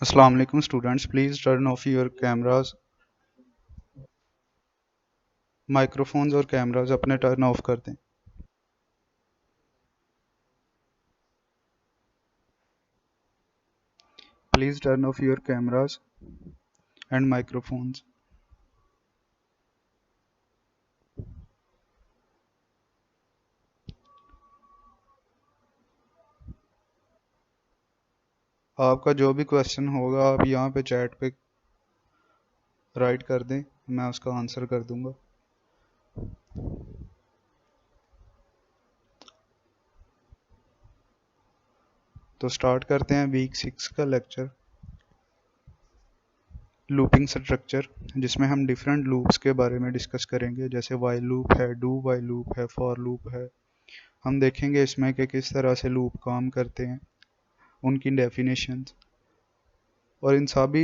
अस्सलाम वालेकुम students, please turn off your cameras. Microphones और कैमरास अपने टर्न ऑफ कर दें। Please turn off your cameras and microphones. आपका जो भी क्वेश्चन होगा आप यहाँ पे चैट पे राइट कर दें, मैं उसका आंसर कर दूंगा। तो स्टार्ट करते हैं वीक 6 का लेक्चर, लूपिंग स्ट्रक्चर, जिसमें हम डिफरेंट लूप्स के बारे में डिस्कस करेंगे। जैसे वाइल लूप है, डू वाइल लूप है, फॉर लूप है। हम देखेंगे इसमें कि किस तरह से लूप काम करते हैं, उनकी डेफिनेशन, और इन सभी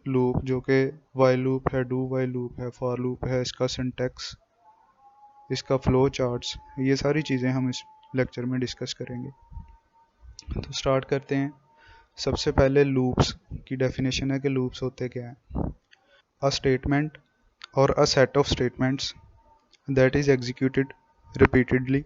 लूप जो कि वाइल लूप है, डू वाइल लूप है, फॉर लूप है, इसका सिंटैक्स, इसका फ्लो चार्ट्स, ये सारी चीज़ें हम इस लेक्चर में डिस्कस करेंगे। तो स्टार्ट करते हैं। सबसे पहले लूप्स की डेफिनेशन है कि लूप्स होते क्या हैं। अ स्टेटमेंट और a set of statements that is executed repeatedly.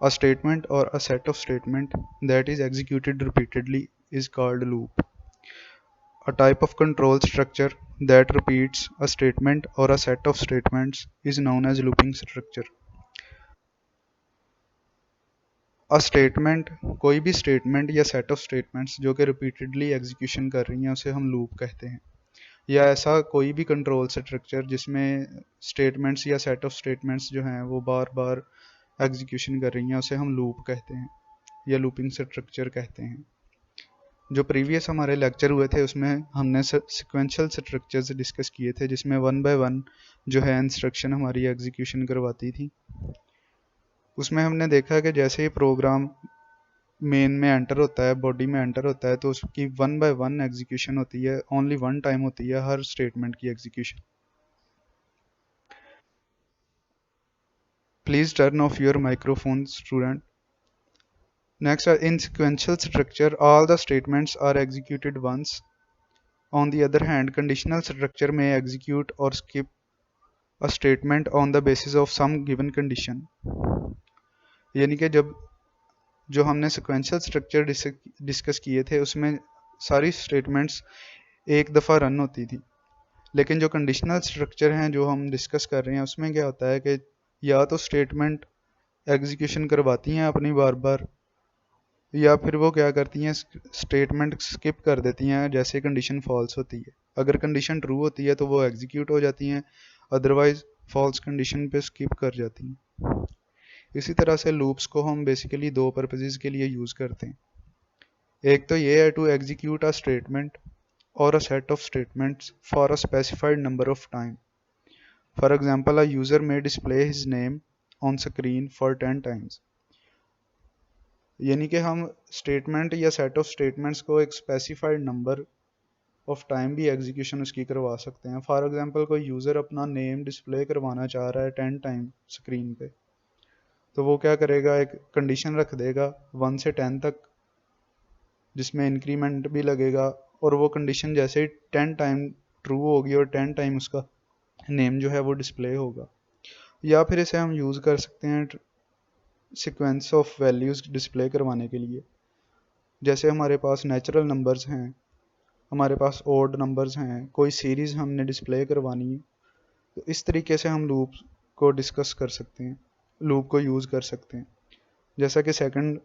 A statement or a set of statement that is executed repeatedly is called loop. A type of control structure that repeats a statement or a set of statements is known as looping structure. A statement, कोई भी statement या set of statements जो कि repeatedly execution कर रही हैं उसे हम लूप कहते हैं। या ऐसा कोई भी कंट्रोल स्ट्रक्चर जिसमें स्टेटमेंट्स या सेट ऑफ स्टेटमेंट्स जो हैं वो बार बार एग्जीक्यूशन कर रही हैं उसे हम लूप कहते हैं या लूपिंग स्ट्रक्चर कहते हैं। जो प्रीवियस हमारे लेक्चर हुए थे उसमें हमने सिक्वेंशियल स्ट्रक्चर्स डिस्कस किए थे, जिसमें वन बाय वन जो है इंस्ट्रक्शन हमारी एग्जीक्यूशन करवाती थी। उसमें हमने देखा कि जैसे ही प्रोग्राम मेन में एंटर होता है, बॉडी में एंटर होता है, तो उसकी वन बाय वन एग्जीक्यूशन होती है, ओनली वन टाइम होती है हर स्टेटमेंट की execution. Please turn off your microphone student. Next, in sequential structure all the statements are executed once. On the other hand, conditional structure may execute or skip a statement on the basis of some given condition. यानी कि जब जो हमने sequential structure discuss किए थे उसमें सारी statements एक दफ़ा रन होती थी, लेकिन जो कंडीशनल स्ट्रक्चर हैं जो हम डिस्कस कर रहे हैं उसमें क्या होता है कि या तो स्टेटमेंट एग्जीक्यूशन करवाती हैं अपनी बार बार, या फिर वो क्या करती हैं स्टेटमेंट स्किप कर देती हैं जैसे कंडीशन फॉल्स होती है। अगर कंडीशन ट्रू होती है तो वो एग्जीक्यूट हो जाती हैं, अदरवाइज फॉल्स कंडीशन पे स्किप कर जाती हैं। इसी तरह से लूप्स को हम बेसिकली दो पर्पसेस के लिए यूज़ करते हैं। एक तो ये है to execute a statement or a set of statements for a specified number of time. For example, a user may display his name on screen for 10 times. यानी कि हम स्टेटमेंट या सेट ऑफ स्टेटमेंट्स को एक specified number of time भी execution उसकी करवा सकते हैं। फॉर एग्जांपल, कोई यूज़र अपना नेम डिस्प्ले करवाना चाह रहा है 10 टाइम स्क्रीन पे, तो वो क्या करेगा, एक कंडीशन रख देगा 1 से 10 तक जिसमें इंक्रीमेंट भी लगेगा, और वो कंडीशन जैसे ही 10 टाइम ट्रू होगी और 10 टाइम उसका नेम जो है वो डिस्प्ले होगा। या फिर इसे हम यूज़ कर सकते हैं सीक्वेंस ऑफ वैल्यूज़ डिस्प्ले करवाने के लिए। जैसे हमारे पास नेचुरल नंबर्स हैं, हमारे पास ओड नंबर्स हैं, कोई सीरीज़ हमने डिस्प्ले करवानी है, तो इस तरीके से हम लूप को डिस्कस कर सकते हैं, लूप को यूज़ कर सकते हैं। जैसा कि सेकंड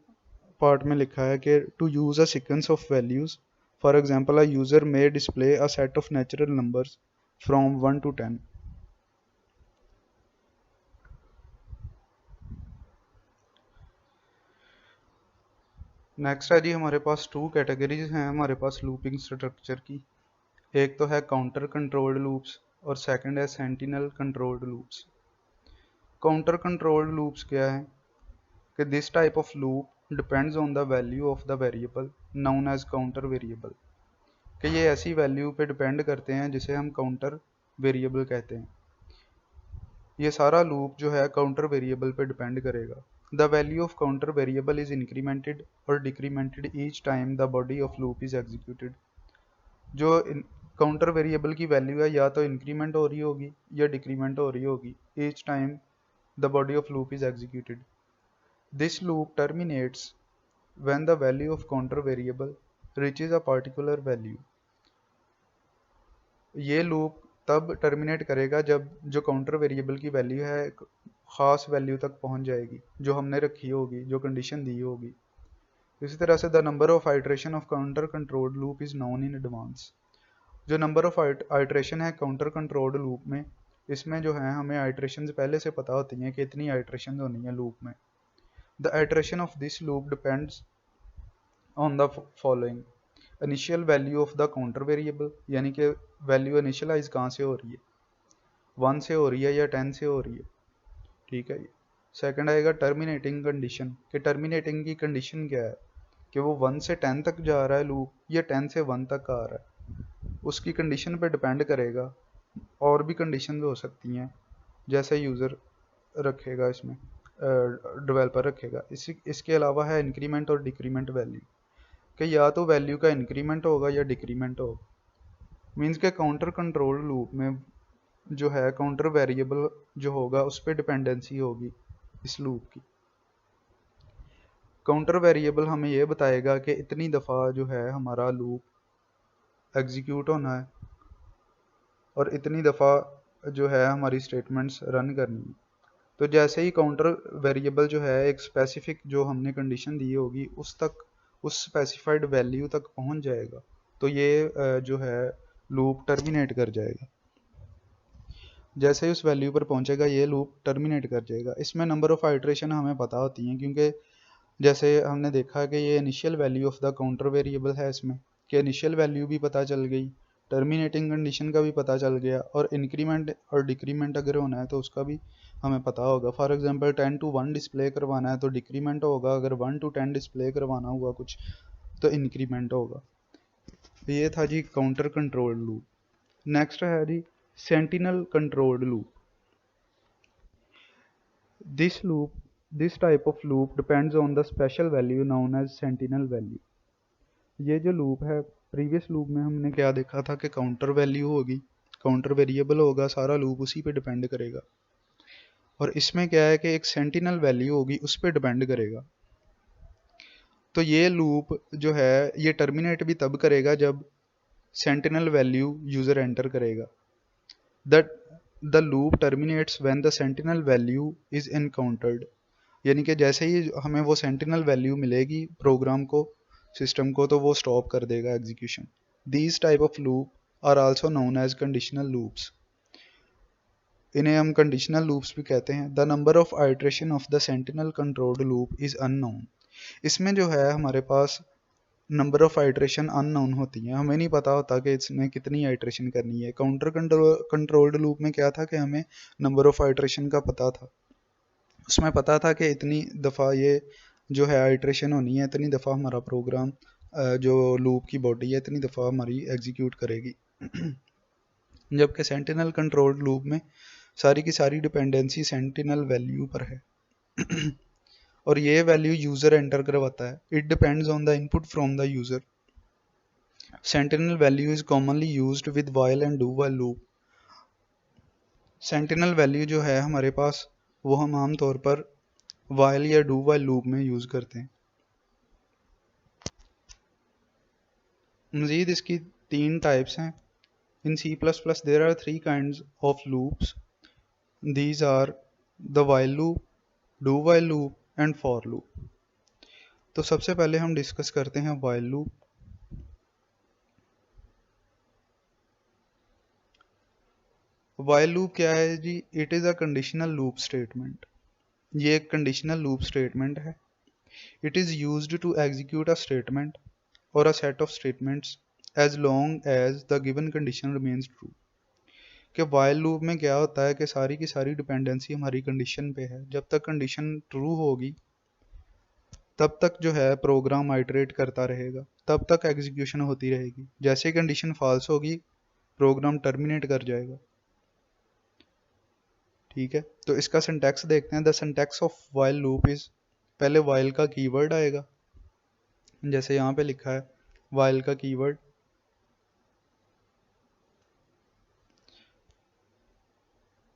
पार्ट में लिखा है कि to use a sequence of values, for example a user may display a set of natural numbers from 1 to 10। Next है जी, हमारे पास टू कैटेगरीज हैं हमारे पास लूपिंग स्ट्रक्चर की। एक तो है काउंटर कंट्रोल्ड लूप्स और सेकंड है sentinel controlled loops. Counter controlled loops क्या है कि this type of loop depends on the value of the variable known as counter variable. कि ये ऐसी वैल्यू पे डिपेंड करते हैं जिसे हम काउंटर वेरिएबल कहते हैं। ये सारा लूप जो है काउंटर वेरिएबल पे डिपेंड करेगा। The value of counter variable is incremented और decremented each time the body of loop is executed. जो काउंटर वेरिएबल की वैल्यू है या तो इंक्रीमेंट हो रही होगी या डिक्रीमेंट हो रही होगी each time the body of loop is executed. This loop terminates when the value of counter variable reaches a particular value। ये लूप तब टर्मिनेट करेगा जब जो काउंटर वेरिएबल की वैल्यू है एक ख़ास वैल्यू तक पहुंच जाएगी जो हमने रखी होगी, जो कंडीशन दी होगी। इसी तरह से the number of iteration of counter controlled loop is known in advance. जो नंबर ऑफ आइट्रेशन है काउंटर कंट्रोल्ड लूप में, इसमें जो है हमें आइट्रेशन पहले से पता होती हैं कि इतनी आइट्रेशन होनी है लूप में। The iteration of this loop depends on the following. Initial value of the counter variable, यानी कि वैल्यू इनिशियलाइज कहाँ से हो रही है, 1 से हो रही है या 10 से हो रही है, ठीक है। सेकंड आएगा टर्मिनेटिंग कंडीशन, कि टर्मिनेटिंग की कंडीशन क्या है, कि वो 1 से 10 तक जा रहा है लूप या 10 से 1 तक आ रहा है, उसकी कंडीशन पे डिपेंड करेगा। और भी कंडीशन हो सकती हैं जैसे यूज़र रखेगा, इसमें डेवलपर रखेगा। इसके अलावा है इंक्रीमेंट और डिक्रीमेंट वैल्यू, कि या तो वैल्यू का इंक्रीमेंट होगा या डिक्रीमेंट होगा। मीन्स के काउंटर कंट्रोल लूप में जो है काउंटर वेरिएबल जो होगा उस पर डिपेंडेंसी होगी इस लूप की। काउंटर वेरिएबल हमें ये बताएगा कि इतनी दफ़ा जो है हमारा लूप एग्जीक्यूट होना है और इतनी दफ़ा जो है हमारी स्टेटमेंट्स रन करनी है। तो जैसे ही काउंटर वेरिएबल जो है एक स्पेसिफिक जो हमने कंडीशन दी होगी उस स्पेसिफाइड वैल्यू तक पहुंच जाएगा, तो ये जो है लूप टर्मिनेट कर जाएगा। जैसे ही उस वैल्यू पर पहुंचेगा ये लूप टर्मिनेट कर जाएगा। इसमें नंबर ऑफ आइट्रेशन हमें पता होती हैं, क्योंकि जैसे हमने देखा कि ये initial value of the counter variable है, इसमें कि इनिशियल वैल्यू भी पता चल गई, टर्मिनेटिंग कंडीशन का भी पता चल गया, और इंक्रीमेंट और डिक्रीमेंट अगर होना है तो उसका भी हमें पता होगा। फॉर एग्जांपल 10 to 1 डिस्प्ले करवाना है तो डिक्रीमेंट होगा, अगर 1 to 10 डिस्प्ले करवाना हुआ कुछ तो इंक्रीमेंट होगा। ये था जी काउंटर कंट्रोल्ड लूप। नेक्स्ट है जी sentinel controlled loop. This type of loop depends on the special value known as sentinel value. ये जो लूप है, प्रीवियस लूप में हमने क्या देखा था कि काउंटर वैल्यू होगी, काउंटर वेरिएबल होगा, सारा लूप उसी पे डिपेंड करेगा। और इसमें क्या है कि एक सेंटिनल वैल्यू होगी, उस पर डिपेंड करेगा। तो ये लूप जो है ये टर्मिनेट भी तब करेगा जब सेंटिनल वैल्यू यूज़र एंटर करेगा। The loop terminates when the sentinel value is encountered, यानी कि जैसे ही हमें वो सेंटिनल वैल्यू मिलेगी प्रोग्राम को, सिस्टम को, तो वो स्टॉप कर देगा execution. These type of loop are also known as conditional loops. इन्हें हम कंडीशनल लूप्स भी कहते हैं। The number of iteration of the sentinel controlled loop is unknown. इसमें जो है हमारे पास नंबर ऑफ आइट्रेशन अननोन होती हैं, हमें नहीं पता होता कि इसमें कितनी आइट्रेशन करनी है। काउंटर कंट्रोल्ड लूप में क्या था कि हमें नंबर ऑफ आइट्रेशन का पता था, उसमें पता था कि इतनी दफ़ा ये जो है आइट्रेशन होनी है, इतनी दफ़ा हमारा प्रोग्राम जो लूप की बॉडी है इतनी दफ़ा हमारी एग्जीक्यूट करेगी। जबकि सेंटिनल कंट्रोल्ड लूप में सारी की सारी डिपेंडेंसी सेंटिनल वैल्यू पर है और ये वैल्यू यूज़र एंटर करवाता है। It depends on the input from the user. Sentinel value is commonly used with while and do while loop. Sentinel value जो है हमारे पास वो हम आम तौर पर व्हाइल या डू व्हाइल लूप में यूज़ करते हैं। मज़ीद इसकी 3 टाइप्स हैं। इन C++ there are 3 kinds of loops. These are the while loop, do while loop and for loop. तो सबसे पहले हम डिस्कस करते हैं while loop। while loop क्या है जी? It is a conditional loop statement. ये एक conditional loop statement है। It is used to execute a statement or a set of statements as long as the given condition remains true. कि while loop में क्या होता है कि सारी की सारी डिपेंडेंसी हमारी कंडीशन पे है। जब तक कंडीशन ट्रू होगी तब तक जो है प्रोग्राम आइटरेट करता रहेगा, तब तक एग्जीक्यूशन होती रहेगी। जैसे कंडीशन फॉल्स होगी प्रोग्राम टर्मिनेट कर जाएगा, ठीक है, तो इसका सिंटैक्स देखते हैं। The syntax of while loop is, पहले वाइल का कीवर्ड आएगा, जैसे यहाँ पे लिखा है वाइल का कीवर्ड,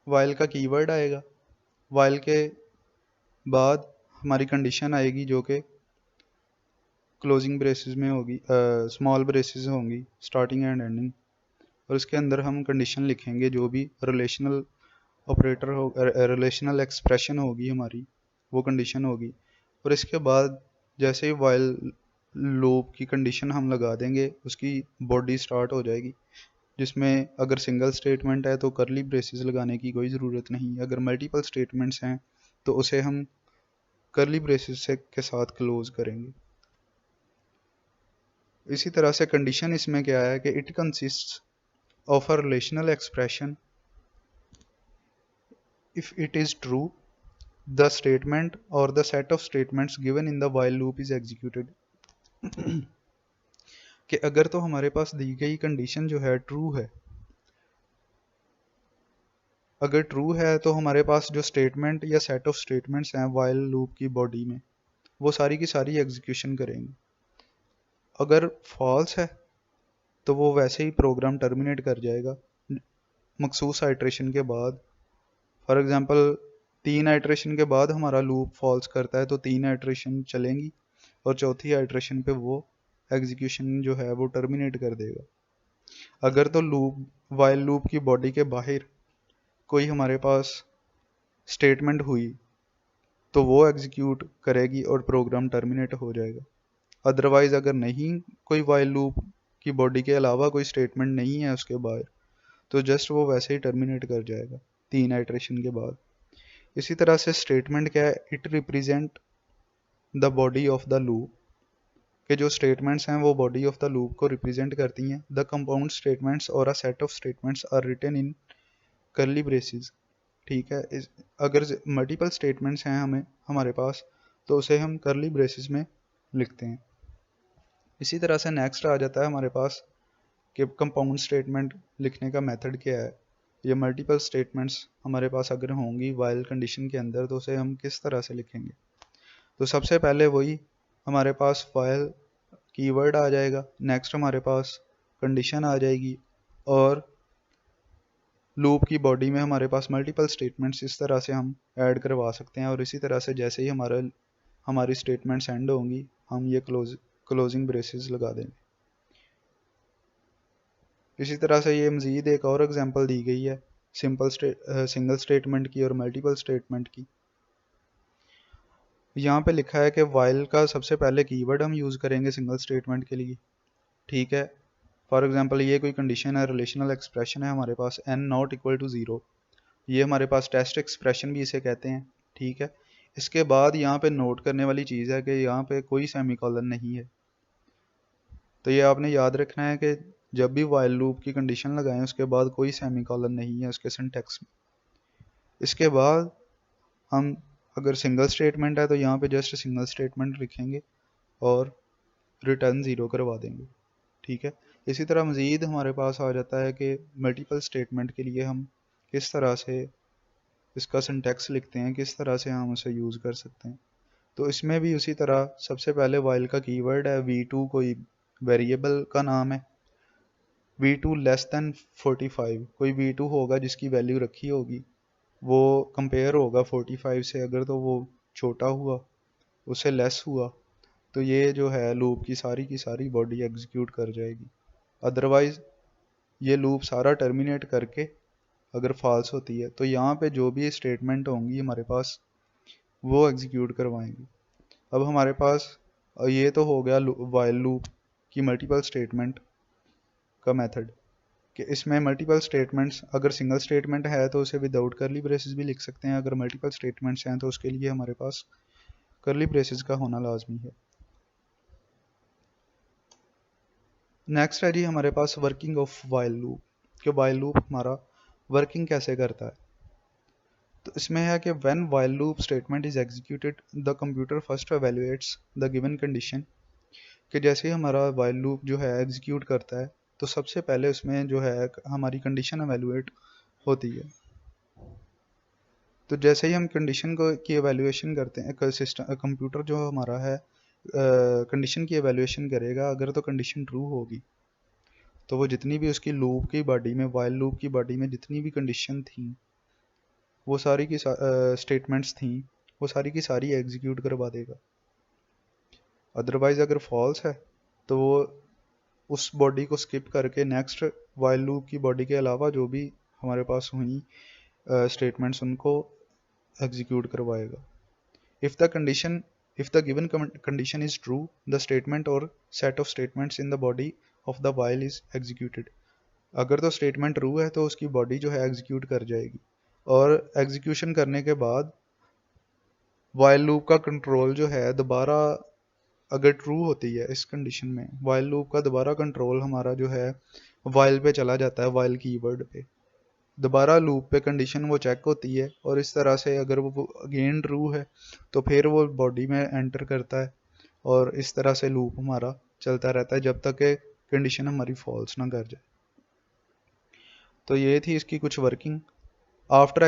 वाइल का कीवर्ड आएगा। वाइल के बाद हमारी कंडीशन आएगी जो कि क्लोजिंग ब्रेसेस में होगी, स्मॉल ब्रेसेस होंगी, स्टार्टिंग एंड एंडिंग, और उसके अंदर हम कंडीशन लिखेंगे जो भी रिलेशनल ऑपरेटर हो, रिलेशनल एक्सप्रेशन होगी हमारी, वो कंडीशन होगी। और इसके बाद जैसे ही वाइल लूप की कंडीशन हम लगा देंगे, उसकी बॉडी स्टार्ट हो जाएगी, जिसमें अगर सिंगल स्टेटमेंट है तो करली ब्रेसेस लगाने की कोई ज़रूरत नहीं, अगर मल्टीपल स्टेटमेंट्स हैं तो उसे हम करली ब्रेसेस से के साथ क्लोज करेंगे। इसी तरह से कंडीशन इसमें क्या है कि it consists of a relational expression if it is true the statement और the set of statements given in the while loop is executed. कि अगर तो हमारे पास दी गई कंडीशन जो है ट्रू है, अगर ट्रू है तो हमारे पास जो स्टेटमेंट या सेट ऑफ स्टेटमेंट्स हैं वाइल लूप की बॉडी में, वो सारी की सारी एग्जीक्यूशन करेंगे। अगर फॉल्स है तो वो वैसे ही प्रोग्राम टर्मिनेट कर जाएगा मखसूस आइट्रेशन के बाद। फॉर एग्जांपल 3 आइट्रेशन के बाद हमारा लूप फॉल्स करता है तो 3 आइट्रेशन चलेंगी और चौथी आइट्रेशन पे वो एग्जीक्यूशन जो है वो टर्मिनेट कर देगा। अगर तो लूप वाइल लूप की बॉडी के बाहर कोई हमारे पास स्टेटमेंट हुई तो वो एग्जीक्यूट करेगी और प्रोग्राम टर्मिनेट हो जाएगा। अदरवाइज अगर नहीं, कोई वाइल लूप की बॉडी के अलावा कोई स्टेटमेंट नहीं है उसके बाहर, तो जस्ट वो वैसे ही टर्मिनेट कर जाएगा 3 आइट्रेशन के बाद। इसी तरह से स्टेटमेंट क्या है, it represent the body of the loop, के जो स्टेटमेंट्स हैं वो बॉडी ऑफ द लूप को रिप्रेजेंट करती हैं। द कंपाउंड स्टेटमेंट्स और a set of statements are written in curly braces. ठीक है, अगर मल्टीपल स्टेटमेंट्स हैं हमारे पास तो उसे हम करली ब्रेसेस में लिखते हैं। इसी तरह से नेक्स्ट आ जाता है हमारे पास कि कंपाउंड स्टेटमेंट लिखने का मेथड क्या है, ये मल्टीपल स्टेटमेंट्स हमारे पास अगर होंगी वाइल कंडीशन के अंदर तो उसे हम किस तरह से लिखेंगे। तो सबसे पहले वही हमारे पास वाइल कीवर्ड आ जाएगा, नेक्स्ट हमारे पास कंडीशन आ जाएगी और लूप की बॉडी में हमारे पास मल्टीपल स्टेटमेंट्स इस तरह से हम ऐड करवा सकते हैं। और इसी तरह से जैसे ही हमारी स्टेटमेंट्स एंड होंगी हम ये क्लोजिंग ब्रेसेस लगा देंगे। इसी तरह से ये मज़ीद एक और एग्जांपल दी गई है सिंगल स्टेटमेंट की और मल्टीपल स्टेटमेंट की। यहाँ पे लिखा है कि वाइल का सबसे पहले कीवर्ड हम यूज़ करेंगे सिंगल स्टेटमेंट के लिए। ठीक है, फॉर एग्जांपल ये कोई कंडीशन है, रिलेशनल एक्सप्रेशन है हमारे पास n नॉट इक्वल टू 0, ये हमारे पास टेस्ट एक्सप्रेशन भी इसे कहते हैं। ठीक है, इसके बाद यहाँ पे नोट करने वाली चीज़ है कि यहाँ पे कोई सेमीकोलन नहीं है। तो ये आपने याद रखना है कि जब भी वाइल लूप की कंडीशन लगाएं उसके बाद कोई सेमीकोलन नहीं है उसके सिंटैक्स में। इसके बाद हम अगर सिंगल स्टेटमेंट है तो यहाँ पे जस्ट सिंगल स्टेटमेंट लिखेंगे और रिटर्न 0 करवा देंगे। ठीक है, इसी तरह मज़ीद हमारे पास आ जाता है कि मल्टीपल स्टेटमेंट के लिए हम किस तरह से इसका सिंटैक्स लिखते हैं, किस तरह से हम उसे यूज़ कर सकते हैं। तो इसमें भी उसी तरह सबसे पहले वाइल का कीवर्ड है, v2 कोई वेरिएबल का नाम है, v2 लेस दैन 45, कोई v2 होगा जिसकी वैल्यू रखी होगी, वो कंपेयर होगा 45 से, अगर तो वो छोटा हुआ, उससे लेस हुआ, तो ये जो है लूप की सारी बॉडी एग्जीक्यूट कर जाएगी। अदरवाइज ये लूप सारा टर्मिनेट करके अगर फॉल्स होती है तो यहाँ पे जो भी स्टेटमेंट होंगी हमारे पास वो एग्जीक्यूट करवाएंगी। अब हमारे पास ये तो हो गया वाइल लूप की मल्टीपल स्टेटमेंट का मेथड, कि इसमें मल्टीपल स्टेटमेंट्स, अगर सिंगल स्टेटमेंट है तो उसे विदाउट करली ब्रेसेस भी लिख सकते हैं, अगर मल्टीपल स्टेटमेंट्स हैं तो उसके लिए हमारे पास करली ब्रेसेस का होना लाजमी है। नेक्स्ट है जी हमारे पास वर्किंग ऑफ वाइल लूप, कि वाइल लूप हमारा वर्किंग कैसे करता है। तो इसमें है कि when while loop statement is executed the computer first evaluates the given condition, कि जैसे ही हमारा वाइल लूप जो है एग्जीक्यूट करता है तो सबसे पहले उसमें जो है हमारी कंडीशन एवेलुएट होती है। तो जैसे ही हम कंडीशन को की एवेल्यूएशन करते हैं, सिस्टम कंप्यूटर जो हमारा है कंडीशन की एवेल्यूएशन करेगा, अगर तो कंडीशन ट्रू होगी तो वो जितनी भी उसकी लूप की बॉडी में, वाइल लूप की बॉडी में जितनी भी कंडीशन थी, वो सारी की स्टेटमेंट्स थी, वो सारी की सारी एग्जीक्यूट करवा देगा। अदरवाइज अगर फॉल्स है तो वो उस बॉडी को स्किप करके नेक्स्ट वाइल लूप की बॉडी के अलावा जो भी हमारे पास हुई स्टेटमेंट्स उनको एग्जीक्यूट करवाएगा। If the condition if the given condition is true, the statement or set of statements in the body of the while is executed. अगर तो स्टेटमेंट ट्रू है तो उसकी बॉडी जो है एग्जीक्यूट कर जाएगी, और एग्जीक्यूशन करने के बाद वाइल लूप का कंट्रोल जो है दोबारा, अगर ट्रू होती है इस कंडीशन में, वाइल लूप का दोबारा कंट्रोल हमारा जो है वाइल पे चला जाता है, वाइल कीवर्ड पे दोबारा लूप पे कंडीशन वो चेक होती है, और इस तरह से अगर वो अगेन ट्रू है तो फिर वो बॉडी में एंटर करता है, और इस तरह से लूप हमारा चलता रहता है जब तक कि कंडीशन हमारी फॉल्स ना कर जाए। तो ये थी इसकी कुछ working. After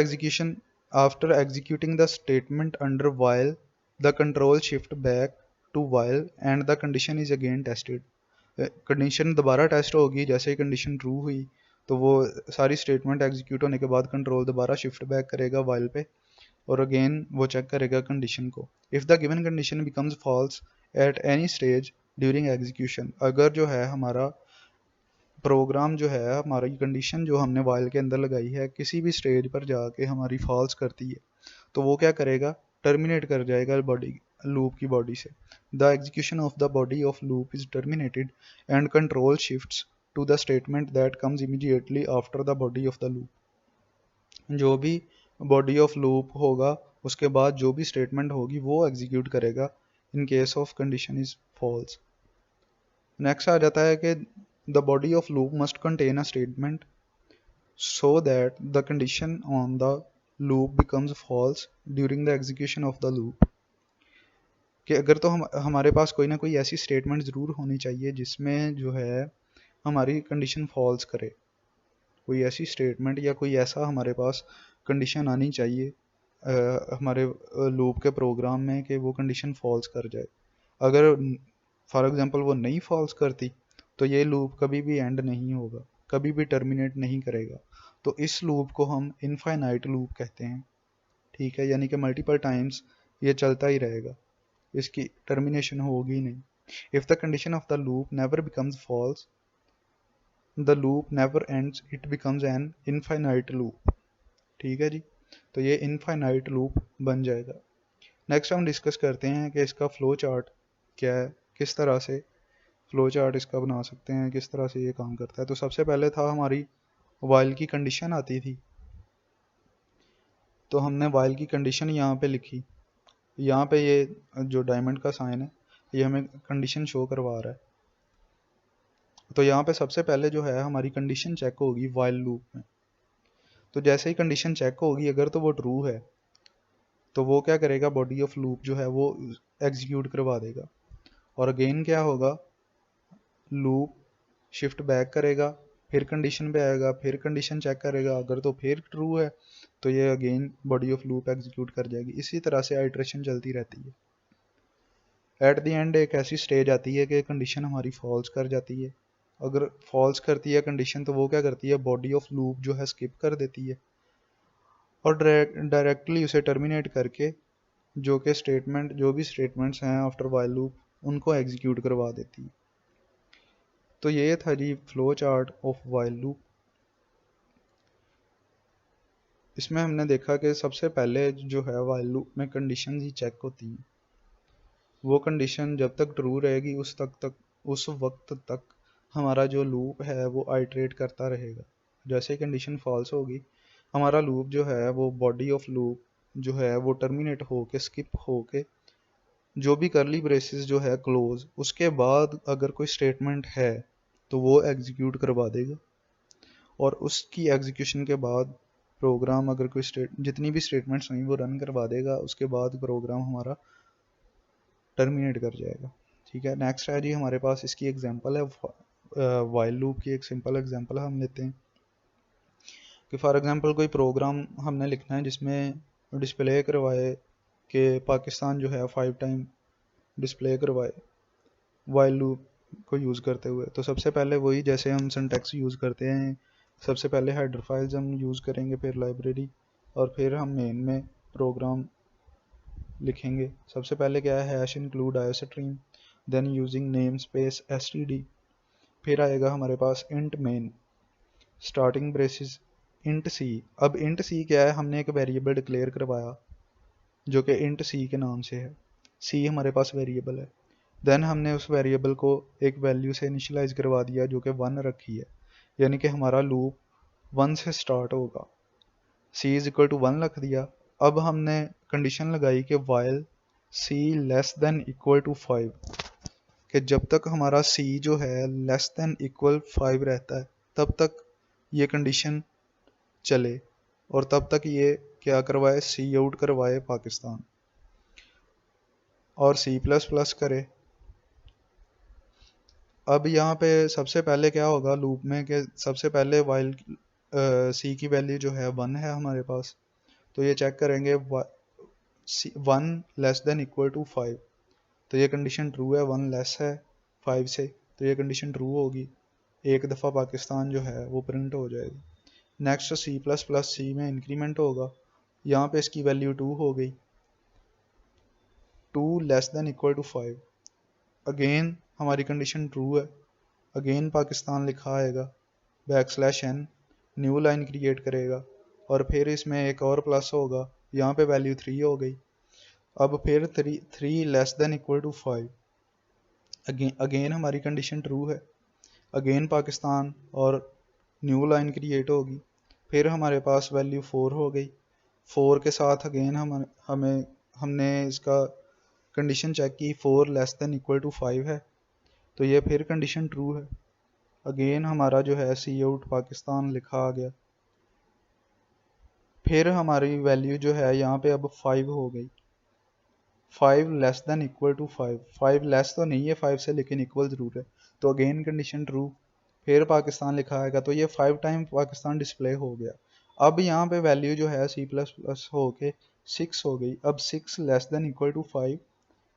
executing the statement under while, the control shift back to while and the condition is again tested. Condition दोबारा टेस्ट होगी, जैसे ही कंडीशन ट्रू हुई तो वो सारी स्टेटमेंट एग्जीक्यूट होने के बाद कंट्रोल दोबारा शिफ्ट बैक करेगा वाइल पे, और अगेन वो चेक करेगा कंडीशन को। If the given condition becomes false at any stage during execution, अगर जो है हमारा प्रोग्राम जो है, हमारी कंडीशन जो हमने वाइल के अंदर लगाई है किसी भी स्टेज पर जाके हमारी फॉल्स करती है, तो वो क्या करेगा, टर्मिनेट कर जाएगा बॉडी लूप की बॉडी से। The execution of the body of loop is terminated and control shifts to the statement that comes immediately after the body of the loop. जो भी बॉडी ऑफ लूप होगा उसके बाद जो भी स्टेटमेंट होगी वो एग्जीक्यूट करेगा in case of condition is false. Next आ जाता है कि the body of loop must contain a statement so that the condition on the loop becomes false during the execution of the loop। कि अगर तो हमारे पास कोई ना कोई ऐसी स्टेटमेंट ज़रूर होनी चाहिए जिसमें जो है हमारी कंडीशन फॉल्स करे, कोई ऐसी स्टेटमेंट या कोई ऐसा हमारे पास कंडीशन आनी चाहिए हमारे लूप के प्रोग्राम में कि वो कंडीशन फॉल्स कर जाए। अगर फॉर एग्जांपल वो नहीं फॉल्स करती तो ये लूप कभी भी एंड नहीं होगा, कभी भी टर्मिनेट नहीं करेगा। तो इस लूप को हम इनफाइनाइट लूप कहते हैं, ठीक है, यानी कि मल्टीपल टाइम्स ये चलता ही रहेगा, इसकी टर्मिनेशन होगी नहीं। If the condition of the loop never becomes false, the loop never ends, it becomes an infinite loop. ठीक है जी, तो ये इनफाइनाइट लूप बन जाएगा। नेक्स्ट हम डिस्कस करते हैं कि इसका फ्लो चार्ट क्या है, किस तरह से फ्लो चार्ट इसका बना सकते हैं, किस तरह से ये काम करता है। तो सबसे पहले था हमारी वाइल की कंडीशन आती थी, तो हमने वाइल की कंडीशन यहाँ पे लिखी, यहाँ पे ये जो डायमंड का साइन है ये हमें कंडीशन शो करवा रहा है। तो यहाँ पे सबसे पहले जो है हमारी कंडीशन चेक होगी वाइल लूप में। तो जैसे ही कंडीशन चेक होगी अगर तो वो ट्रू है तो वो क्या करेगा, बॉडी ऑफ लूप जो है वो एग्जीक्यूट करवा देगा, और अगेन क्या होगा, लूप शिफ्ट बैक करेगा, फिर कंडीशन पे आएगा, फिर कंडीशन चेक करेगा, अगर तो फिर ट्रू है तो ये again body of loop execute कर जाएगी। इसी तरह से आइट्रेशन चलती रहती है। एट द एंड एक ऐसी स्टेज आती है कि कंडीशन हमारी फॉल्स कर जाती है। अगर फॉल्स करती है कंडीशन तो वो क्या करती है, बॉडी ऑफ लूप जो है स्किप कर देती है, और डायरेक्टली उसे टर्मिनेट करके जो भी स्टेटमेंट्स हैं आफ्टर वाइल लूप उनको एग्जीक्यूट करवा देती है। तो ये था जी flow chart of while loop. इसमें हमने देखा कि सबसे पहले जो है वाइल लूप में कंडीशन ही चेक होती हैं, वो कंडीशन जब तक ट्रू रहेगी उस वक्त तक हमारा जो लूप है वो आइट्रेट करता रहेगा। जैसे कंडीशन फॉल्स होगी हमारा लूप जो है वो बॉडी ऑफ लूप जो है वो टर्मिनेट होके स्किप होके जो भी करली ब्रेसेस जो है क्लोज, उसके बाद अगर कोई स्टेटमेंट है तो वो एग्जीक्यूट करवा देगा, और उसकी एग्जीक्यूशन के बाद प्रोग्राम अगर कोई जितनी भी स्टेटमेंट्स हुई वो रन करवा देगा, उसके बाद प्रोग्राम हमारा टर्मिनेट कर जाएगा। ठीक है, नेक्स्ट है जी हमारे पास इसकी एग्जांपल है वाइल लूप की। एक सिंपल एग्जांपल हम लेते हैं कि फॉर एग्जांपल कोई प्रोग्राम हमने लिखना है जिसमें डिस्प्ले करवाए कि पाकिस्तान जो है 5 टाइम डिस्प्ले करवाए वाइल लूप को यूज़ करते हुए। तो सबसे पहले वही जैसे हम सिंटैक्स यूज़ करते हैं, सबसे पहले हेडर फाइल्स हम यूज़ करेंगे, फिर लाइब्रेरी, और फिर हम मेन में प्रोग्राम लिखेंगे। सबसे पहले क्या है, hash include iostream, then using name space std, फिर आएगा हमारे पास int main, starting braces int C. अब इंट सी क्या है, हमने एक वेरिएबल डिक्लेयर करवाया जो कि इंट सी के नाम से है, सी हमारे पास वेरिएबल है। देन हमने उस वेरिएबल को एक वैल्यू से इनिशियलाइज करवा दिया जो कि 1 रखी है, यानी कि हमारा लूप 1 से स्टार्ट होगा। c इज इक्वल टू 1 रख दिया। अब हमने कंडीशन लगाई कि while c less than equal to 5, कि जब तक हमारा c जो है लेस देन इक्वल 5 रहता है तब तक ये कंडीशन चले, और तब तक ये क्या करवाए, सी आउट करवाए पाकिस्तान, और C++ करे। अब यहाँ पे सबसे पहले क्या होगा लूप में, कि सबसे पहले वाइल सी की वैल्यू जो है 1 है हमारे पास, तो ये चेक करेंगे 1 लेस देन इक्वल टू 5, तो ये कंडीशन ट्रू है, 1 लेस है 5 से, तो ये कंडीशन ट्रू होगी, एक दफ़ा पाकिस्तान जो है वो प्रिंट हो जाएगी। नेक्स्ट C++ में इंक्रीमेंट होगा, यहाँ पे इसकी वैल्यू 2 हो गई, 2 less than equal to 5, again हमारी कंडीशन ट्रू है, अगेन पाकिस्तान लिखा आएगा, \n न्यू लाइन क्रिएट करेगा, और फिर इसमें एक और प्लस होगा, यहाँ पे वैल्यू 3 हो गई। अब फिर 3 less than equal to 5, again हमारी कंडीशन ट्रू है, अगेन पाकिस्तान और न्यू लाइन क्रिएट होगी, फिर हमारे पास वैल्यू 4 हो गई, 4 के साथ अगेन हमने इसका कंडीशन चेक की, 4 लेस देन इक्वल टू 5 है, तो ये फिर कंडीशन ट्रू है, अगेन हमारा जो है सी आउट पाकिस्तान लिखा आ गया। फिर हमारी वैल्यू जो है यहाँ पे अब 5 हो गई, 5 less than equal to 5, 5 less तो नहीं है 5 से लेकिन इक्वल ज़रूर है, तो अगेन कंडीशन ट्रू, फिर पाकिस्तान लिखा आएगा, तो ये 5 टाइम पाकिस्तान डिस्प्ले हो गया। अब यहाँ पे वैल्यू जो है C++ हो के 6 हो गई, अब 6 less than equal to 5,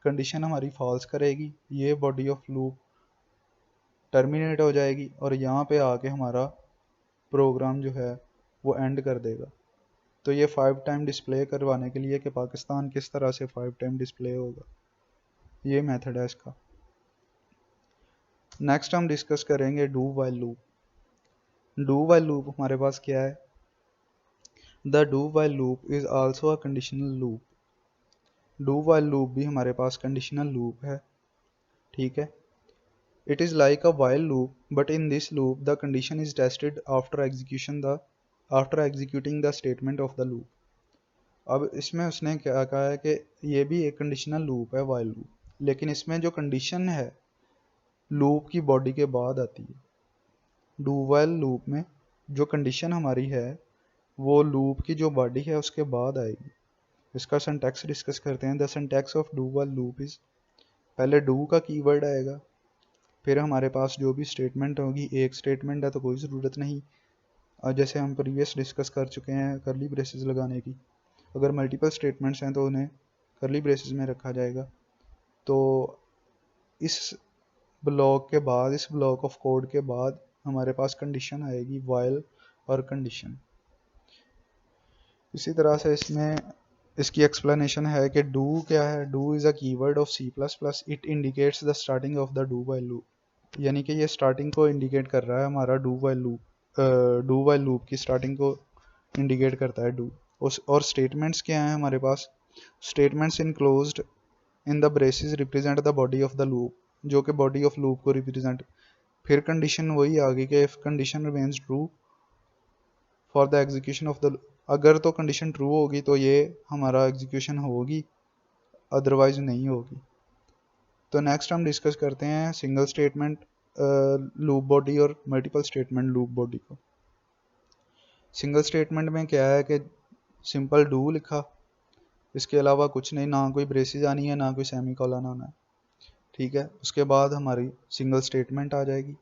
condition हमारी फॉल्स करेगी, ये बॉडी ऑफ लूप टर्मिनेट हो जाएगी, और यहाँ पे आके हमारा प्रोग्राम जो है वो एंड कर देगा। तो ये 5 टाइम डिस्प्ले करवाने के लिए कि पाकिस्तान किस तरह से 5 टाइम डिस्प्ले होगा, ये मेथड है इसका। नेक्स्ट हम डिस्कस करेंगे do while loop. Do while loop हमारे पास क्या है, the do while loop is also a conditional loop. Do while loop भी हमारे पास कंडीशनल लूप है, ठीक है। It is like a while loop, but in this loop the condition is tested after executing the statement of the loop. अब इसमें उसने क्या कहा है कि ये भी एक कंडीशनल लूप है वाइल लूप, लेकिन इसमें जो कंडीशन है लूप की बॉडी के बाद आती है। डू वाइल लूप में जो कंडीशन हमारी है वो लूप की जो बॉडी है उसके बाद आएगी। इसका सिंटैक्स डिस्कस करते हैं। The syntax of do while loop is, पहले डू का कीवर्ड आएगा, फिर हमारे पास जो भी स्टेटमेंट होगी, एक स्टेटमेंट है तो कोई ज़रूरत नहीं, और जैसे हम प्रीवियस डिस्कस कर चुके हैं करली ब्रेसेस लगाने की, अगर मल्टीपल स्टेटमेंट्स हैं तो उन्हें करली ब्रेसेस में रखा जाएगा। तो इस ब्लॉक के बाद, इस ब्लॉक ऑफ कोड के बाद हमारे पास कंडीशन आएगी वाइल और कंडीशन। इसी तरह से इसमें इसकी एक्सप्लेनेशन है कि डू क्या है, do is a keyword of C++, it indicates the starting of the do while loop, यानी कि ये स्टार्टिंग को इंडिकेट कर रहा है, हमारा डू वाइल लूप की स्टार्टिंग को इंडिकेट करता है डू। और स्टेटमेंट्स क्या हैं हमारे पास, statements enclosed in the braces represent the body of the loop, जो कि बॉडी ऑफ लूप को रिप्रेजेंट। फिर कंडीशन वही आ गई कि if condition remains true for the execution of the, अगर तो कंडीशन ट्रू होगी तो ये हमारा एग्जीक्यूशन होगी, अदरवाइज नहीं होगी। तो नेक्स्ट हम डिस्कस करते हैं सिंगल स्टेटमेंट लूप बॉडी और मल्टीपल स्टेटमेंट लूप बॉडी को। सिंगल स्टेटमेंट में क्या है कि सिंपल डू लिखा, इसके अलावा कुछ नहीं, ना कोई ब्रेसेस आनी है ना कोई सेमी कॉलन आना है, ठीक है। उसके बाद हमारी सिंगल स्टेटमेंट आ जाएगी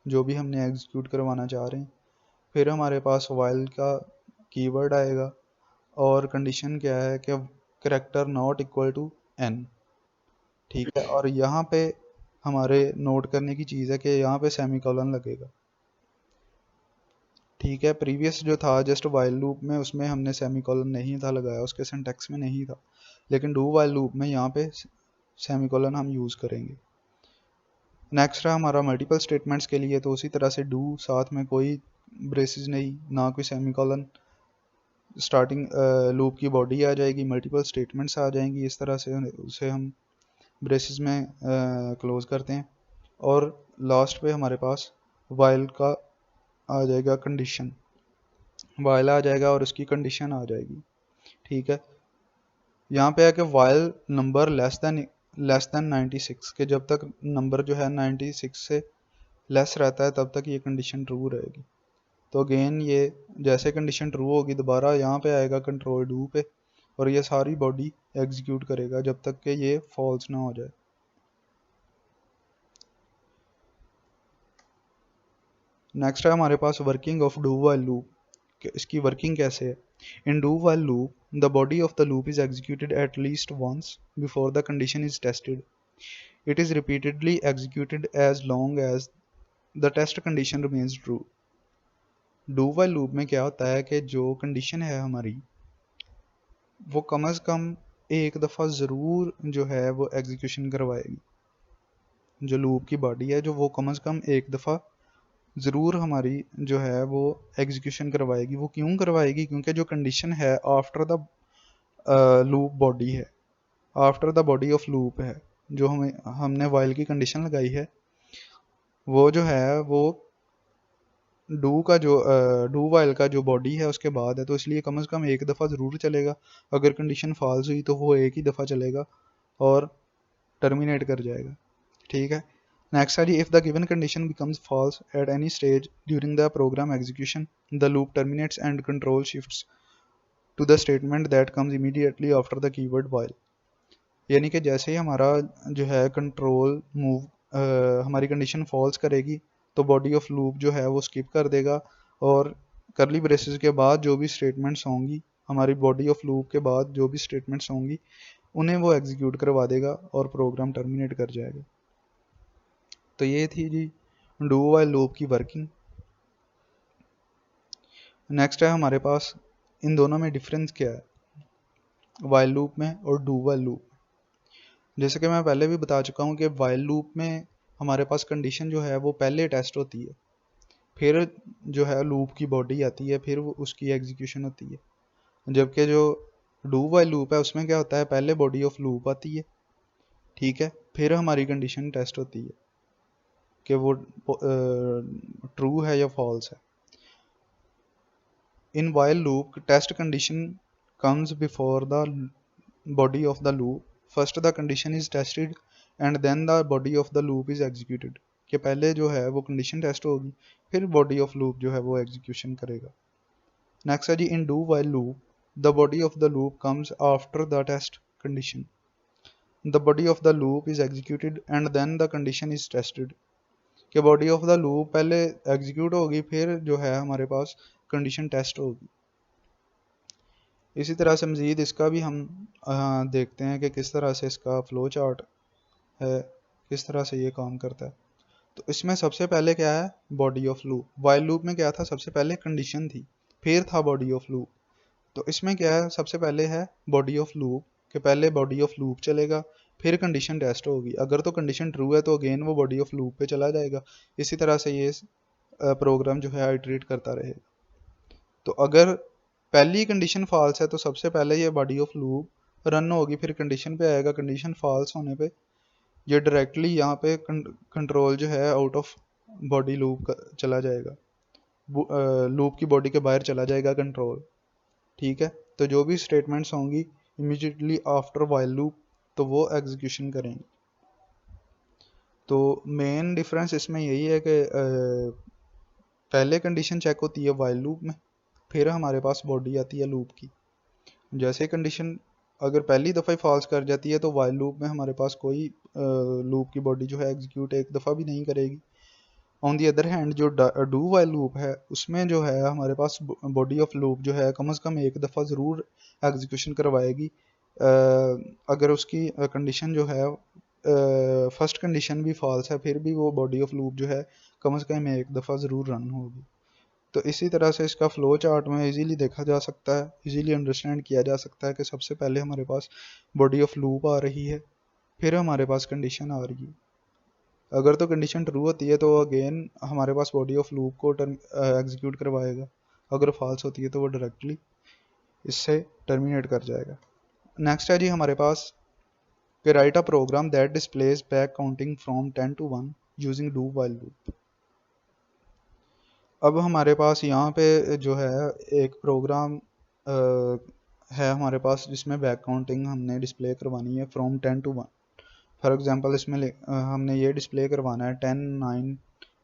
जो भी हमने एग्जीक्यूट करवाना चाह रहे हैं। फिर हमारे पास वाइल का कीवर्ड आएगा, और कंडीशन क्या है कि character not equal to n, ठीक है। और यहाँ पे हमारे नोट करने की चीज़ है कि यहाँ पे सेमीकोलन लगेगा, ठीक है। प्रीवियस जो था जस्ट वाइल लूप में, उसमें हमने सेमीकोलन नहीं था लगाया, उसके सिंटैक्स में नहीं था, लेकिन डू वाइल लूप में यहाँ पे सेमीकोलन हम यूज़ करेंगे। नेक्स्ट है हमारा मल्टीपल स्टेटमेंट्स के लिए, तो उसी तरह से डू, साथ में कोई ब्रेसेस नहीं, ना कोई सेमीकोलन, स्टार्टिंग लूप की बॉडी आ जाएगी, मल्टीपल स्टेटमेंट्स आ जाएंगी, इस तरह से उसे हम ब्रेसेस में क्लोज करते हैं। और लास्ट पे हमारे पास वाइल का आ जाएगा कंडीशन, वाइल आ जाएगा और उसकी कंडीशन आ जाएगी, ठीक है। यहाँ पे है कि वाइल नंबर लेस देन 96, के जब तक नंबर जो है 96 से लेस रहता है तब तक ये कंडीशन ट्रू रहेगी। तो अगेन ये जैसे कंडीशन ट्रू होगी दोबारा यहाँ पे आएगा कंट्रोल डू पे, और ये सारी बॉडी एग्जीक्यूट करेगा जब तक कि ये फॉल्स ना हो जाए। नेक्स्ट है हमारे पास working of do while loop, इसकी वर्किंग कैसे है। In do while loop the body of the loop is executed at least once before the condition is tested. It is repeatedly executed as long as the test condition remains true. Do while loop में क्या होता है कि जो condition है हमारी वो कम अज़ कम एक दफ़ा ज़रूर जो है वो एग्जीक्यूशन करवाएगी। जो लूप की बॉडी है जो वो कम अज़ कम एक दफ़ा ज़रूर हमारी जो है वो एग्जीक्यूशन करवाएगी। वो क्यों करवाएगी? क्योंकि जो कंडीशन है आफ्टर द लूप बॉडी है, after the body of loop है, जो हमने वाइल की कंडीशन लगाई है, वो जो है वो डू वाइल का जो बॉडी है उसके बाद है, तो इसलिए कम से कम एक दफ़ा ज़रूर चलेगा। अगर कंडीशन फॉल्स हुई तो वो एक ही दफ़ा चलेगा और टर्मिनेट कर जाएगा, ठीक है। नेक्स्ट है जी, if the given condition becomes false at any stage during the program execution the loop terminates and control shifts to the statement that comes immediately after the keyword while. यानी कि जैसे ही हमारा जो है कंट्रोल मूव हमारी condition false करेगी तो बॉडी ऑफ लूप जो है वो स्किप कर देगा, और करली ब्रेसेस के बाद जो भी स्टेटमेंट्स होंगी, हमारी बॉडी ऑफ लूप के बाद जो भी स्टेटमेंट्स होंगी उन्हें वो एग्जीक्यूट करवा देगा और प्रोग्राम टर्मिनेट कर जाएगा। तो ये थी जी डू वाइल लूप की वर्किंग। नेक्स्ट है हमारे पास इन दोनों में डिफरेंस क्या है, वाइल लूप में और डू वाइल लूप। जैसे कि मैं पहले भी बता चुका हूँ कि वाइल लूप में हमारे पास कंडीशन जो है वो पहले टेस्ट होती है, फिर जो है लूप की बॉडी आती है, फिर वो उसकी एग्जीक्यूशन होती है। जबकि जो डू वाइल लूप है उसमें क्या होता है, पहले बॉडी ऑफ लूप आती है, ठीक है, फिर हमारी कंडीशन टेस्ट होती है कि वो ट्रू है या फॉल्स है। In while loop test condition comes before the body of the loop. First the condition is tested and then the body of the loop is executed, कि पहले जो है वो कंडीशन टेस्ट होगी फिर बॉडी ऑफ लूप जो है वो एग्जीक्यूशन करेगा। नेक्स्ट है जी, in do while loop the body of the loop comes after the test condition, the body of the loop is executed and then the condition is tested, कि body of the loop पहले execute होगी फिर जो है हमारे पास condition test होगी। इसी तरह से मज़ीद इसका भी हम देखते हैं कि किस तरह से इसका फ़्लो चार्ट है, किस तरह से ये काम करता है। तो इसमें सबसे पहले क्या है, body of loop. While loop में क्या था, सबसे पहले कंडीशन थी, फिर था बॉडी ऑफ लूप। तो इसमें क्या है, सबसे पहले है बॉडी ऑफ लूप, के पहले बॉडी ऑफ लूप चलेगा फिर कंडीशन टेस्ट होगी। अगर तो कंडीशन ट्रू है तो अगेन वो बॉडी ऑफ लूप पे चला जाएगा। इसी तरह से ये प्रोग्राम जो है आइटरेट करता रहेगा। तो अगर पहली कंडीशन फॉल्स है तो सबसे पहले ये बॉडी ऑफ लूप रन होगी, फिर कंडीशन पे आएगा, कंडीशन फॉल्स होने पे ये डायरेक्टली यहाँ पे कंट्रोल जो है आउट ऑफ बॉडी लूप चला जाएगा, लूप की बॉडी के बाहर चला जाएगा कंट्रोल, ठीक है। तो जो भी स्टेटमेंट्स होंगी इमीडिएटली आफ्टर वाइल लूप तो वो एग्जीक्यूशन करेंगे। तो मेन डिफरेंस इसमें यही है कि पहले कंडीशन चेक होती है वाइल लूप में, फिर हमारे पास बॉडी आती है लूप की। जैसे कंडीशन अगर पहली दफ़ा ही फॉल्स कर जाती है तो वाइल लूप में हमारे पास कोई लूप की बॉडी जो है एग्जीक्यूट एक दफ़ा भी नहीं करेगी। ऑन दी अदर हैंड जो डू वाइल लूप है उसमें जो है हमारे पास बॉडी ऑफ लूप जो है कम से कम एक दफ़ा ज़रूर एग्जीक्यूशन करवाएगी। अगर उसकी कंडीशन जो है फर्स्ट कंडीशन भी फॉल्स है फिर भी वो बॉडी ऑफ लूप जो है कम से कम एक दफ़ा ज़रूर रन होगी। तो इसी तरह से इसका फ्लो चार्ट में इजीली देखा जा सकता है, इजीली अंडरस्टैंड किया जा सकता है कि सबसे पहले हमारे पास बॉडी ऑफ लूप आ रही है, फिर हमारे पास कंडीशन आ रही है। अगर तो कंडीशन ट्रू होती है तो अगेन हमारे पास बॉडी ऑफ लूप को एग्जीक्यूट करवाएगा, अगर फॉल्स होती है तो वो डायरेक्टली इससे टर्मिनेट कर जाएगा। नेक्स्ट है जी हमारे पास कि write a program that displays back counting from 10 to 1 using do while loop. अब हमारे पास यहाँ पे जो है एक प्रोग्राम है हमारे पास जिसमें बैक काउंटिंग हमने डिस्प्ले करवानी है फ्रॉम 10 to 1। फॉर एग्जांपल इसमें हमने ये डिस्प्ले करवाना है 10 9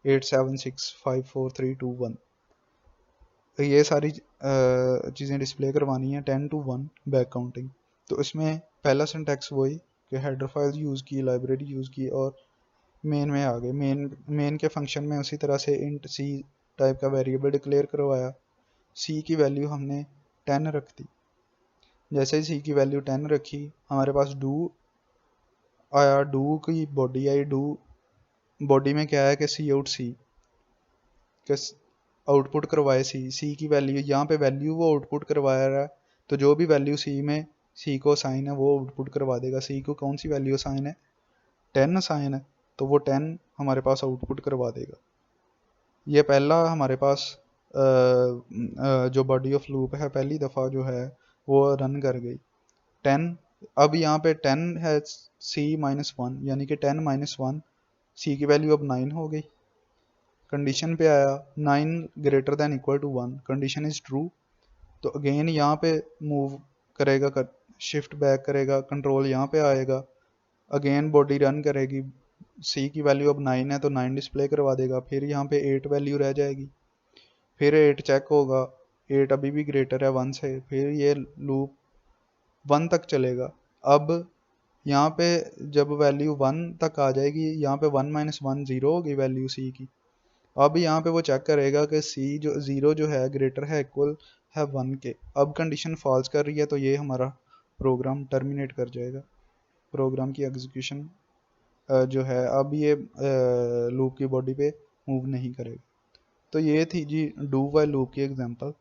8 7 6 5 4 3 2 1। तो ये सारी चीज़ें डिस्प्ले करवानी है 10 to 1 बैक काउंटिंग। तो इसमें पहला सिंटैक्स वही कि हेडर फाइल यूज़ की, लाइब्रेरी यूज़ की और मेन में आ गए। मेन के फंक्शन में उसी तरह से इंट सी टाइप का वेरिएबल डिक्लेयर करवाया। सी की वैल्यू हमने 10 रख दी। जैसे ही सी की वैल्यू 10 रखी हमारे पास डू आया, डू की बॉडी आई। डू बॉडी में क्या है कि सी आउट सी के आउटपुट करवाए सी की वैल्यू, यहाँ पे वैल्यू वो आउटपुट करवाया रहा है तो जो भी वैल्यू सी में सी को असाइन है वो आउटपुट करवा देगा। सी को कौन सी वैल्यू असाइन है, 10 असाइन है, तो वो 10 हमारे पास आउटपुट करवा देगा। ये पहला हमारे पास जो बॉडी ऑफ लूप है पहली दफ़ा जो है वो रन कर गई 10। अब यहाँ पे 10 है सी माइनस वन, यानी कि 10 माइनस वन, सी की वैल्यू अब 9 हो गई। कंडीशन पे आया 9 greater than equal to 1, condition is true. तो अगेन यहाँ पे मूव करेगा, शिफ्ट बैक करेगा, कंट्रोल यहाँ पे आएगा, अगेन बॉडी रन करेगी। सी की वैल्यू अब 9 है तो 9 डिस्प्ले करवा देगा। फिर यहाँ पे 8 वैल्यू रह जाएगी, फिर 8 चेक होगा, 8 अभी भी ग्रेटर है 1 से, फिर ये लूप 1 तक चलेगा। अब यहाँ पे जब वैल्यू 1 तक आ जाएगी, यहाँ पे 1 माइनस वन ज़ीरो होगी वैल्यू सी की। अब यहाँ पे वो चेक करेगा कि सी जो ज़ीरो जो है ग्रेटर है इक्वल है 1 के। अब कंडीशन फॉल्स कर रही है तो ये हमारा प्रोग्राम टर्मिनेट कर जाएगा, प्रोग्राम की एग्जीक्यूशन जो है अब ये लूप की बॉडी पे मूव नहीं करेगा। तो ये थी जी डू वाइल लूप की एग्जांपल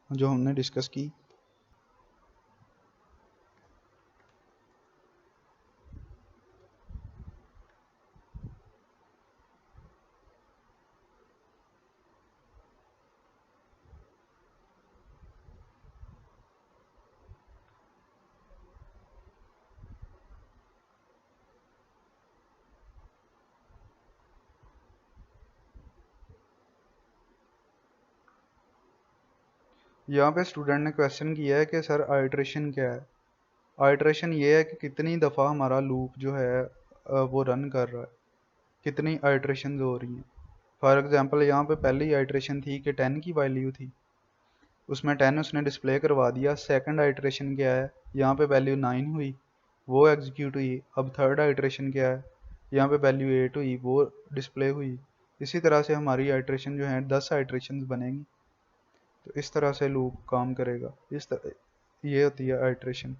जो हमने डिस्कस की। यहाँ पे स्टूडेंट ने क्वेश्चन किया है कि सर आइट्रेशन क्या है। आइट्रेशन ये है कि कितनी दफ़ा हमारा लूप जो है वो रन कर रहा है, कितनी आइट्रेशन हो रही हैं। फॉर एग्जांपल यहाँ पे पहली आइट्रेशन थी कि 10 की वैल्यू थी, उसमें 10 उसने डिस्प्ले करवा दिया। सेकंड आइट्रेशन क्या है, यहाँ पे वैल्यू 9 हुई, वो एग्जीक्यूट हुई। अब थर्ड आइट्रेशन क्या है, यहाँ पे वैल्यू 8 हुई, वो डिस्प्ले हुई। इसी तरह से हमारी आइट्रेशन जो है 10 आइट्रेशन बनेंगी। तो इस तरह से लूप काम करेगा। इस तरह ये होती है आइट्रेशन।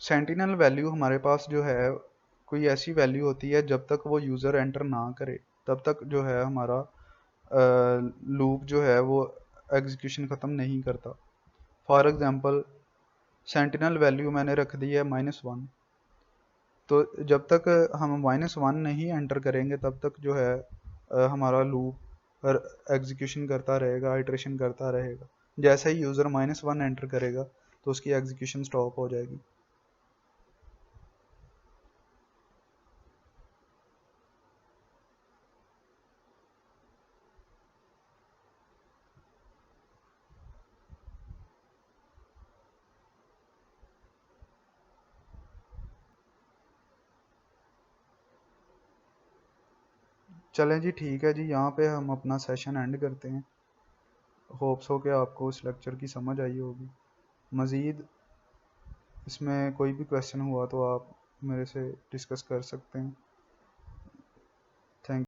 सेंटिनल वैल्यू हमारे पास जो है कोई ऐसी वैल्यू होती है जब तक वो यूज़र एंटर ना करे तब तक जो है हमारा लूप जो है वो एग्जीक्यूशन ख़त्म नहीं करता। फॉर एग्जांपल सेंटिनल वैल्यू मैंने रख दी है -1, तो जब तक हम -1 नहीं एंटर करेंगे तब तक जो है हमारा लूप एग्जीक्यूशन करता रहेगा, आइट्रेशन करता रहेगा। जैसे ही यूज़र -1 एंटर करेगा तो उसकी एग्जीक्यूशन स्टॉप हो जाएगी। चलें जी, ठीक है जी, यहाँ पे हम अपना सेशन एंड करते हैं। होप्स हो कि आपको इस लेक्चर की समझ आई होगी। मज़ीद इसमें कोई भी क्वेश्चन हुआ तो आप मेरे से डिस्कस कर सकते हैं।